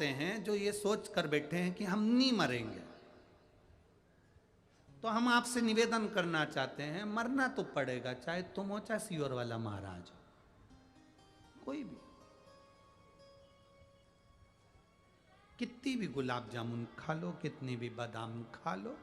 ऐसे हैं जो ये सोच कर बैठे हैं कि हम नहीं मरेंगे। तो हम आपसे निवेदन करना चाहते हैं, मरना तो पड़ेगा, चाहे तुम हो चाहे सीहोर वाला महाराज हो, कोई भी। कितनी भी गुलाब जामुन खा लो, कितनी भी बादाम खा लो,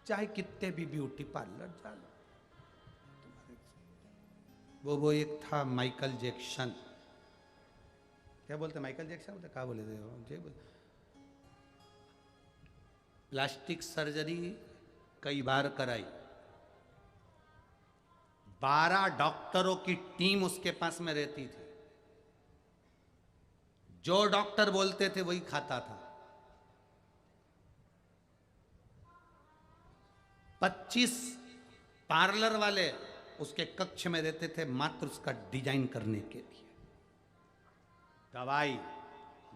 चाहे कितने भी ब्यूटी पार्लर जा लो। वो एक था माइकल जैक्सन, क्या बोलते माइकल जैक्सन बोलते, क्या बोले थे, प्लास्टिक सर्जरी कई बार कराई, 12 डॉक्टरों की टीम उसके पास में रहती थी, जो डॉक्टर बोलते थे वही खाता था। 25 पार्लर वाले उसके कक्ष में रहते थे मात्र उसका डिजाइन करने के लिए। दवाई,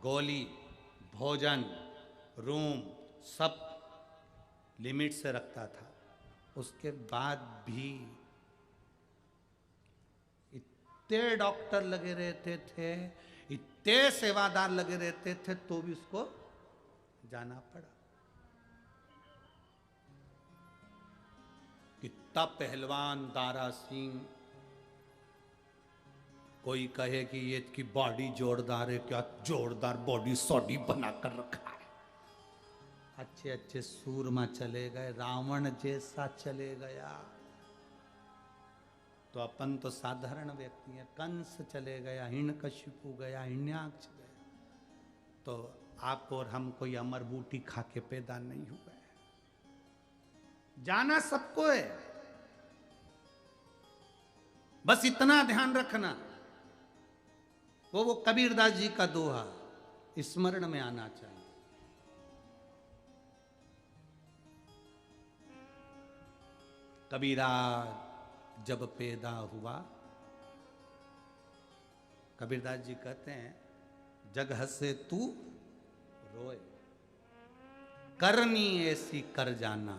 गोली, भोजन, रूम सब लिमिट से रखता था। उसके बाद भी इतने डॉक्टर लगे रहते थे, इतने सेवादार लगे रहते थे, तो भी उसको जाना पड़ा। कितना पहलवान दारा सिंह, कोई कहे कि ये की बॉडी जोरदार है, क्या जोरदार बॉडी सॉडी बना कर रखा है। अच्छे अच्छे सूरमा चले गए, रावण जैसा चले गया। तो अपन तो साधारण व्यक्ति हैं, कंस चले गया, हिरण्यकशिपु गया, हिरण्याक्ष गया, तो आप और हम कोई अमर बूटी खा के पैदा नहीं हुए। जाना सबको है, बस इतना ध्यान रखना। वो कबीरदास जी का दोहा स्मरण में आना चाहिए। कबीरा जब पैदा हुआ, कबीरदास जी कहते हैं, जग हंसे तू रोए, करनी ऐसी कर जाना,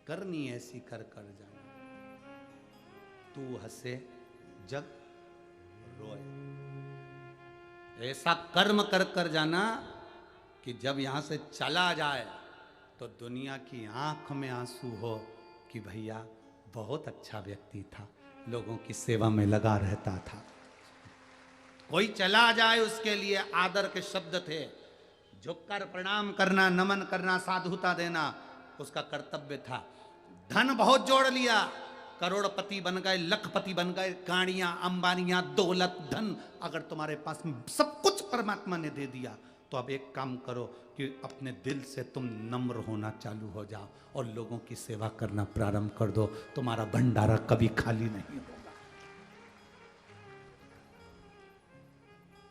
करनी ऐसी कर कर जाना, तू हंसे जग रोए। ऐसा कर्म कर कर जाना कि जब यहां से चला जाए तो दुनिया की आंख में आंसू हो कि भैया बहुत अच्छा व्यक्ति था, लोगों की सेवा में लगा रहता था। कोई चला जाए उसके लिए आदर के शब्द थे, झुककर प्रणाम करना, नमन करना, साधुता देना उसका कर्तव्य था। धन बहुत जोड़ लिया, करोड़पति बन गए, लखपति बन गए, गाड़ियां, अंबानियां, दौलत, धन अगर तुम्हारे पास में सब कुछ परमात्मा ने दे दिया, तो अब एक काम करो कि अपने दिल से तुम नम्र होना चालू हो जाओ और लोगों की सेवा करना प्रारंभ कर दो। तुम्हारा भंडारा कभी खाली नहीं होगा।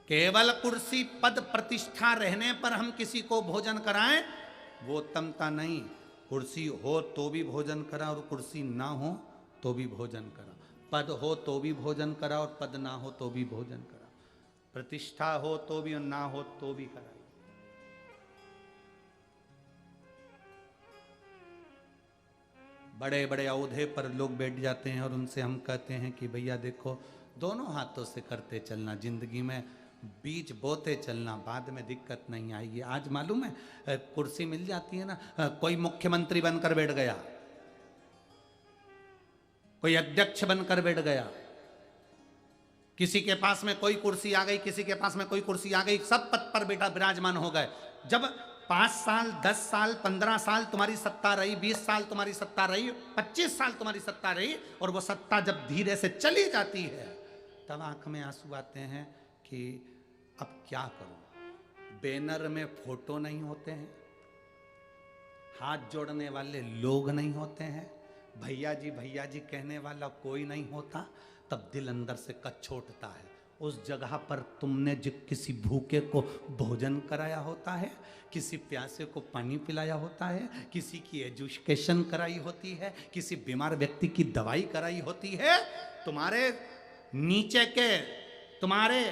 केवल कुर्सी पद प्रतिष्ठा रहने पर हम किसी को भोजन कराएं, वो उत्तमता नहीं। कुर्सी हो तो भी भोजन करा और कुर्सी ना हो तो भी भोजन करा, पद हो तो भी भोजन करा और पद ना हो तो भी भोजन करा, प्रतिष्ठा हो तो भी और ना हो तो भी कराई। बड़े बड़े औहदे पर लोग बैठ जाते हैं और उनसे हम कहते हैं कि भैया देखो, दोनों हाथों से करते चलना, जिंदगी में बीज बोते चलना, बाद में दिक्कत नहीं आएगी। आज मालूम है कुर्सी मिल जाती है ना, कोई मुख्यमंत्री बनकर बैठ गया, कोई अध्यक्ष बनकर बैठ गया, किसी के पास में कोई कुर्सी आ गई, किसी के पास में कोई कुर्सी आ गई, सब पद पर बेटा विराजमान हो गए। जब 5 साल, 10 साल, 15 साल तुम्हारी सत्ता रही, 20 साल तुम्हारी सत्ता रही, 25 साल तुम्हारी सत्ता रही, और वो सत्ता जब धीरे से चली जाती है, तब आंख में आंसू आते हैं कि अब क्या करूं। बैनर में फोटो नहीं होते हैं, हाथ जोड़ने वाले लोग नहीं होते हैं, भैया जी कहने वाला कोई नहीं होता, तब दिल अंदर से कछोटता है। उस जगह पर तुमने जो किसी भूखे को भोजन कराया होता है, किसी प्यासे को पानी पिलाया होता है, किसी की एजुकेशन कराई होती है, किसी बीमार व्यक्ति की दवाई कराई होती है, तुम्हारे नीचे के तुम्हारे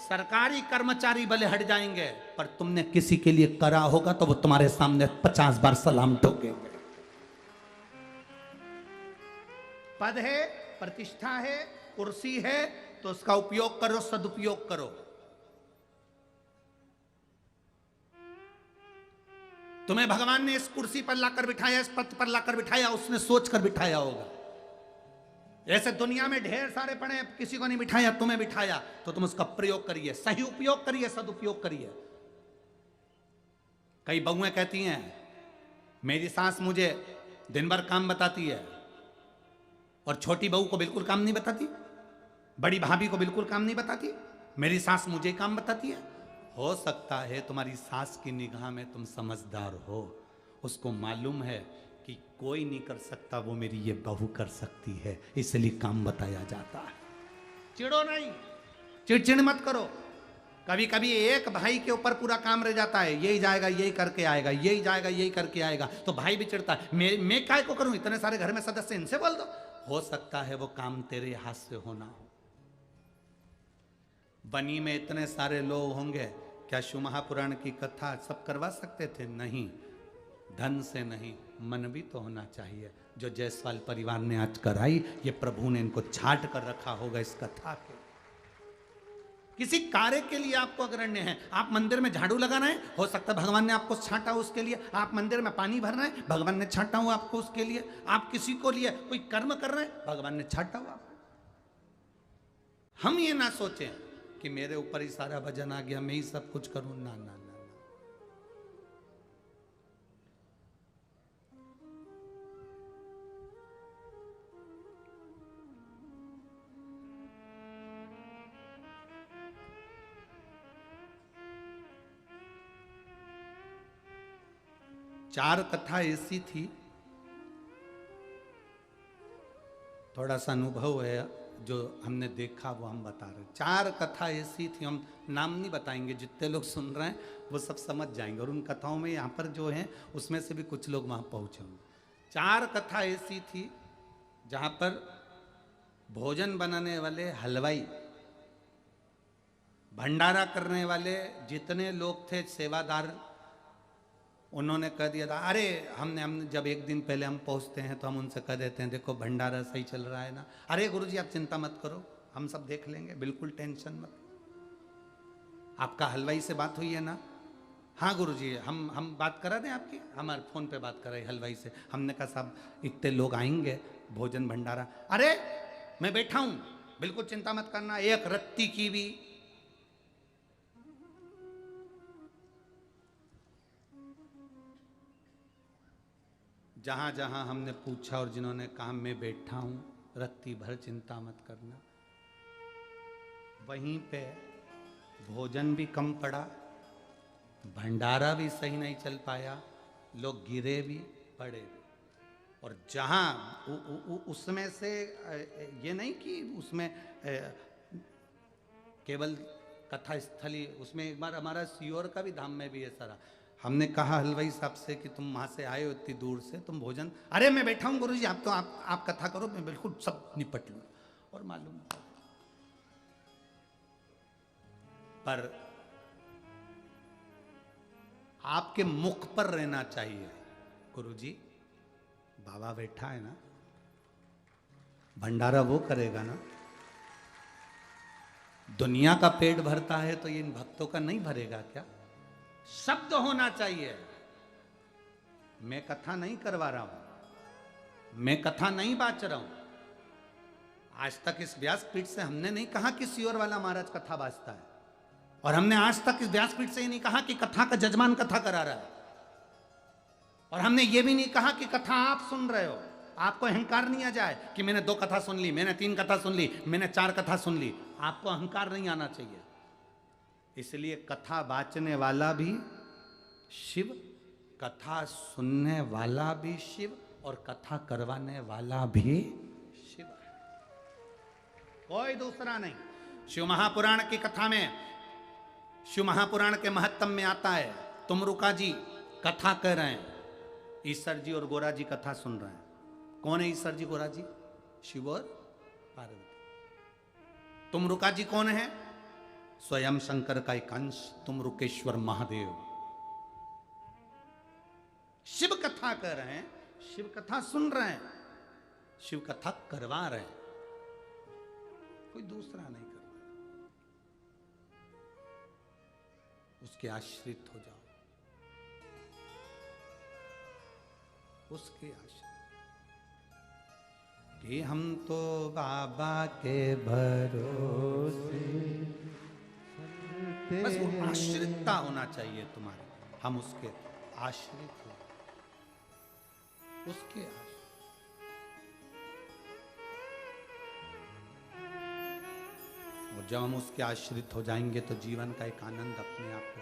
सरकारी कर्मचारी भले हट जाएंगे, पर तुमने किसी के लिए करा होगा तो वो तुम्हारे सामने 50 बार सलाम ठोकेंगे। पद है, प्रतिष्ठा है, कुर्सी है, तो उसका उपयोग करो, सदुपयोग करो। तुम्हें भगवान ने इस कुर्सी पर लाकर बिठाया, इस पद पर लाकर बिठाया, उसने सोच कर बिठाया होगा। ऐसे दुनिया में ढेर सारे पड़े, किसी को नहीं बिठाया, तुम्हें बिठाया, तो तुम उसका प्रयोग करिए, सही उपयोग करिए, सदुपयोग करिए। कई बहुएं कहती हैं मेरी सास मुझे दिन भर काम बताती है, और छोटी बहू को बिल्कुल काम नहीं बताती, बड़ी भाभी को बिल्कुल काम नहीं बताती, मेरी सास मुझे काम बताती है। हो सकता है तुम्हारी सास की निगाह में तुम समझदार हो, उसको मालूम है कि कोई नहीं कर सकता, वो मेरी ये बहू कर सकती है, इसलिए काम बताया जाता है। चिड़ो नहीं, चिड़चिड़ मत करो। कभी कभी एक भाई के ऊपर पूरा काम रह जाता है, यही जाएगा यही करके आएगा, यही जाएगा यही करके आएगा, तो भाई भी चिढ़ता है, मैं काय को करूं, इतने सारे घर में सदस्य, इनसे बोल दो। हो सकता है वो काम तेरे हाथ से होना हो। बनी में इतने सारे लोग होंगे, क्या शिव महापुराण की कथा सब करवा सकते थे? नहीं, धन से नहीं, मन भी तो होना चाहिए। जो जायसवाल परिवार ने आज कराई, ये प्रभु ने इनको छाट कर रखा होगा इस कथा के। किसी कार्य के लिए आपको अग्रण्य है, आप मंदिर में झाड़ू लगाना है, हो सकता है भगवान ने आपको छांटा हो उसके लिए। आप मंदिर में पानी भरना है, भगवान ने छांटा हो आपको उसके लिए। आप किसी को लिए कोई कर्म कर रहे हैं, भगवान ने छांटा हो आपको। हम ये ना सोचें कि मेरे ऊपर ही सारा वजन आ गया, मैं ही सब कुछ करूं। ना ना ना, ना। चार कथा ऐसी थी, थोड़ा सा अनुभव है जो हमने देखा वो हम बता रहे। चार कथा ऐसी थी, हम नाम नहीं बताएंगे, जितने लोग सुन रहे हैं वो सब समझ जाएंगे, और उन कथाओं में यहाँ पर जो हैं उसमें से भी कुछ लोग वहाँ पहुँचे होंगे। चार कथा ऐसी थी जहाँ पर भोजन बनाने वाले हलवाई, भंडारा करने वाले जितने लोग थे, सेवादार, उन्होंने कह दिया था, अरे हमने जब एक दिन पहले हम पहुंचते हैं तो हम उनसे कह देते हैं देखो भंडारा सही चल रहा है ना, अरे गुरुजी आप चिंता मत करो, हम सब देख लेंगे, बिल्कुल टेंशन मत। आपका हलवाई से बात हुई है ना? हाँ गुरुजी, हम बात करा दें आपकी, हमारे फोन पे बात कराई हलवाई से। हमने कहा साहब इतने लोग आएंगे, भोजन भंडारा, अरे मैं बैठा हूं, बिल्कुल चिंता मत करना, एक रत्ती की भी जहां जहां हमने पूछा और जिन्होंने कहा मैं बैठा हूं, रत्ती भर चिंता मत करना, वहीं पे भोजन भी कम पड़ा, भंडारा भी सही नहीं चल पाया, लोग गिरे भी पड़े भी। और जहां उसमें से ये नहीं कि उसमें केवल कथा स्थली, उसमें एक बार हमारा सीहोर का भी धाम में भी ऐसा रहा। हमने कहा हलवाई साहब से कि तुम वहां से आए हो इतनी दूर से, तुम भोजन, अरे मैं बैठा हूं गुरुजी, आप तो आप कथा करो, मैं बिल्कुल सब निपट लूं। और मालूम पर आपके मुख पर रहना चाहिए, गुरुजी बाबा बैठा है ना, भंडारा वो करेगा ना। दुनिया का पेट भरता है तो ये इन भक्तों का नहीं भरेगा क्या? शब्द होना चाहिए। मैं कथा नहीं करवा रहा हूं, मैं कथा नहीं बाच रहा हूं। आज तक इस व्यासपीठ से हमने नहीं कहा कि सीहोर वाला महाराज कथा बाजता है, और हमने आज तक इस व्यासपीठ से ही नहीं कहा कि कथा का जजमान कथा करा रहा है, और हमने ये भी नहीं कहा कि कथा आप सुन रहे हो। आपको अहंकार नहीं आ जाए कि मैंने 2 कथा सुन ली, मैंने 3 कथा सुन ली, मैंने 4 कथा सुन ली, आपको अहंकार नहीं आना चाहिए। इसलिए कथा बाचने वाला भी शिव, कथा सुनने वाला भी शिव, और कथा करवाने वाला भी शिव, कोई दूसरा नहीं। शिव महापुराण की कथा में, शिव महापुराण के महत्तम में आता है, तुमरुका जी कथा कर रहे हैं, ईश्वर जी और गोरा जी कथा सुन रहे हैं। कौन है ईश्वर जी गोरा जी? शिव और पार्वती। तुमरुका जी कौन है? स्वयं शंकर का एक अंश, तुमरुकेश्वर महादेव। शिव कथा कर रहे हैं, शिव कथा सुन रहे हैं, शिव कथा करवा रहे हैं, कोई दूसरा नहीं कर। उसके आश्रित हो जाओ, उसके आश्रित। कि हम तो बाबा के भरोसे, बस वो आश्रितता होना चाहिए तुम्हारे, हम उसके आश्रित हो, उसके आश्रित। और जब हम उसके आश्रित हो जाएंगे तो जीवन का एक आनंद अपने आप